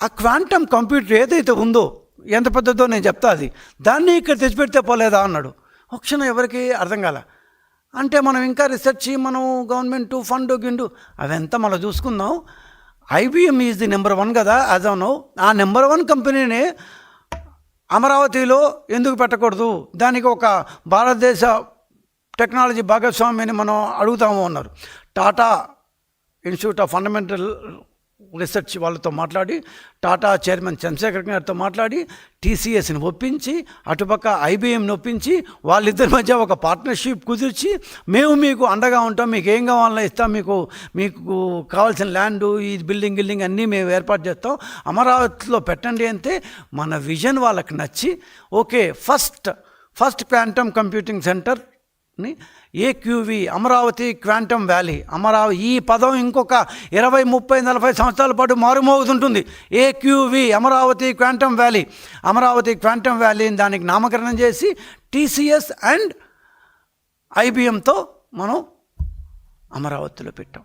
ఆ quantum computer ఏదైతే ఉందో, ఎంత పెద్దదో నేను చెప్తా, అది దాన్ని ఇక్కడ తెచ్చిపెడితే పోలేదా అన్నాడు. ఒక క్షణం ఎవరికి అర్థం కాల. అంటే మనం ఇంకా రీసెర్చ్, మనం గవర్నమెంట్ ఫండ్ గిండు అవంతా మనం చూసుకుందాం. IBM ఈజ్ ది నెంబర్ 1 కదా యాజ్ ఆఫ్ నౌ. ఆ నెంబర్ 1 కంపెనీని అమరావతిలో ఎందుకు పెట్టకూడదు, దానికి ఒక భారతదేశ టెక్నాలజీ భాగస్వామిని మనం అడుగుతాము అన్నారు. Tata institute of fundamental research వాళ్ళతో మాట్లాడి, టాటా చైర్మన్ చంద్రశేఖర్ గారితో మాట్లాడి, TCSని ఒప్పించి, అటుపక్క IBMని ఒప్పించి, వాళ్ళిద్దరి మధ్య ఒక పార్ట్నర్షిప్ కుదిర్చి, మేము మీకు అండగా ఉంటాం, మీకు ఏం కావాలన్నా ఇస్తాం, మీకు కావాల్సిన ల్యాండు, ఈ బిల్డింగ్ అన్నీ మేము ఏర్పాటు చేస్తాం, అమరావతిలో పెట్టండి అంటే మన విజన్ వాళ్ళకి నచ్చి, ఓకే ఫస్ట్ క్వాంటమ్ కంప్యూటింగ్ సెంటర్ని AQV, అమరావతి క్వాంటమ్ వ్యాలీ. ఈ పదం ఇంకొక 20, 30, 40 సంవత్సరాల పాటు మారుమోగుతుంటుంది. AQV, Amaravati quantum valley. Amaravati quantum వ్యాలీని దానికి నామకరణం చేసి TCS అండ్ IBMతో మనం అమరావతిలో పెట్టాం.